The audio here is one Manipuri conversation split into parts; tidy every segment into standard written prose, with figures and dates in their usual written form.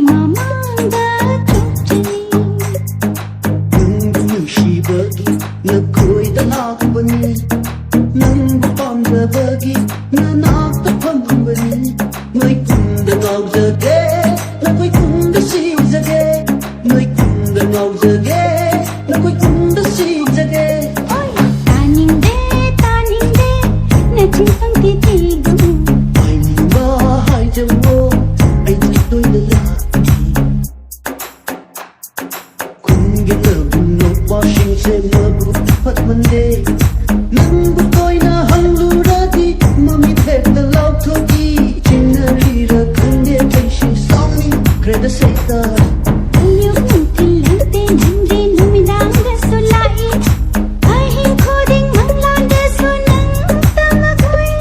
mamanda tokchani nushibagi nakoida lakbani nang pamjabagi nanak pambani noi kunda ngaujage nakoi kunda sijage noi kunda ngaujage nakoi kunda sijage oi taninde nachin pangti thigu ai ni ba hai jawo ai ni doi la la kungi na no washing se na bu pat mande nang bu koi na hangu ra di mami phet the love to gi chinari ra khande kaishi sami kreda seta ayu tilante nande numidang sulai ai hin khoding manglande sunang tamagoi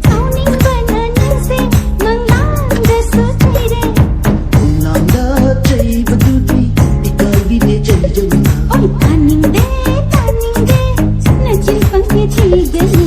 sauning banana se manglande suchire nanda chai badudi ikagi de chai jana oi taninde nachin pangti thigu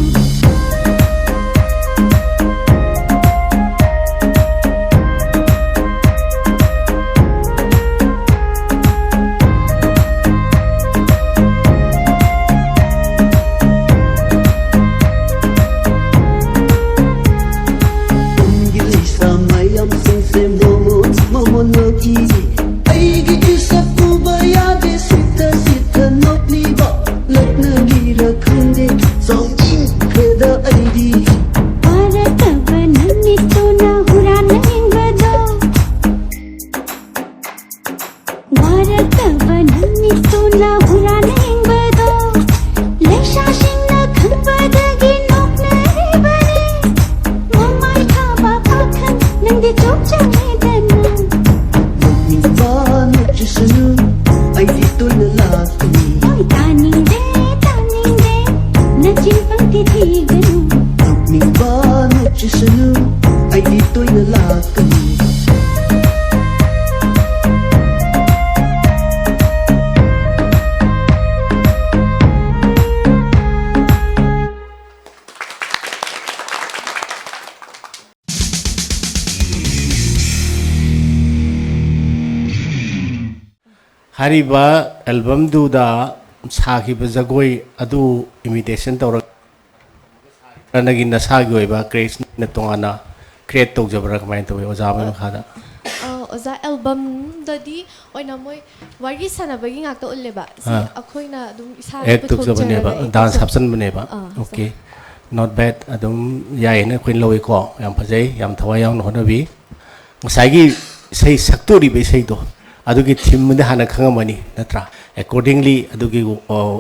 हरिबा एल्बम दुदा साखिब जगोई अदु इमिटेशन तौर नगी नसागी होइबा क्रेस न तोंगाना क्रिएट तौजबरा कमाइन तौवे ओजा मै मखादा ओजा एल्बम ददी ओइना मोय वारी सनाबगी ngak to उल्लेबा अखोइना दुम इसा एक तौजबनेबा डांस हप्सन बनेबा ओके नॉट बैड अदुम याइना क्वीन लोई को याम फजै याम थवाय याम होनबी मसागी सही सक्तोरी बे सही दो अदुगी थीम में हाना खंगमनी नत्रा अकॉर्डिंगली अदुगी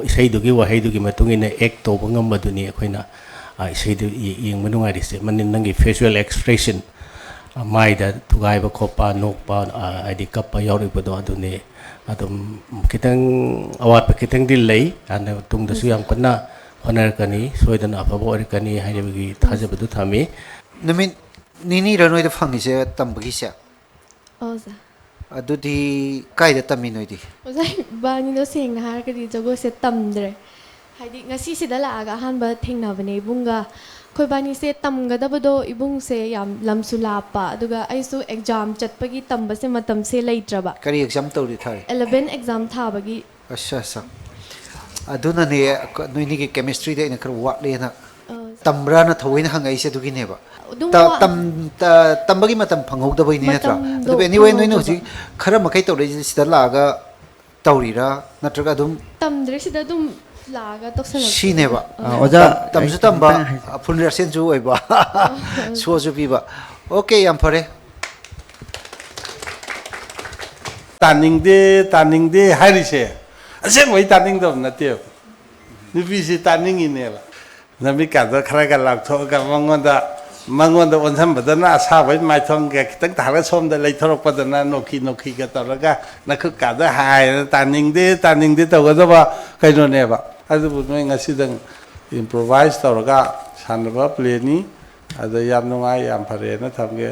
इसै दुगी वहै दुगी मतुंग इन एक तो बंगम बदुनी अखोइना इसै दु यंग मनुंगा रिसे मन नंगी फेशियल एक्सप्रेशन माइदा तुगाइब खोपा नोकपा आदि कप्पा याउरिबदो अदुने अदुम कितंग अवात कितंग दिल लै आना तुंगदसु याम कन्ना होनरकनी सोइदन अफबो अरकनी हाइबगी थाजबदु थामी नमिन निनी रनोय द फंगिसे तंबगिसे ओजा अदुदी कायदा तमी नोयदी ओजा बानी नो सेंग हार कदी जगो से तमद्रे हाइदी ngasi sida laaga hanba thengnabane ibunga khoi bani se tamgadabado ibung se yam lamsu lapa aduga aisu exam chatpagi tamba se matam se leitraba करी एग्जाम तौरी थारे 11 exam thabagi अच्छा सा अदुना ने नोइनी के केमिस्ट्री दे नखर वाटले ना तमरा ना थवइन हंगाई से दुगी नेबा तंबगी मतम फंगौदबई ने नत्रा अदु एनीवे नोइनो हुजि खरा मकै तौरे सिदा लागा तौरीरा नत्रगा दुम तमद्रे सिदा दुम लागा तोसल सीनेबा ओजा तमजु तंबा फुलरसेन जु ओइबा सोजु पीबा ओके याम फरे तानिंग दे हारिसे असे मोइ तानिंग दम नते निपिसे तानिंग इनेबा नमी कादा खरा का लाथो का मंगोंदा ओनसमबदना असाबै माइथों के खितंग थारा सोमदा लेथरपदना नोखी का तौरगा नखु कादा हाय तानिंग दे तगदबा कैनो नेबा अदुबु नोइ ngasiदंग इम्प्रोवाइज तौरगा सानबा प्लेनी अदा याम नुंगाय याम फरे ना थमगे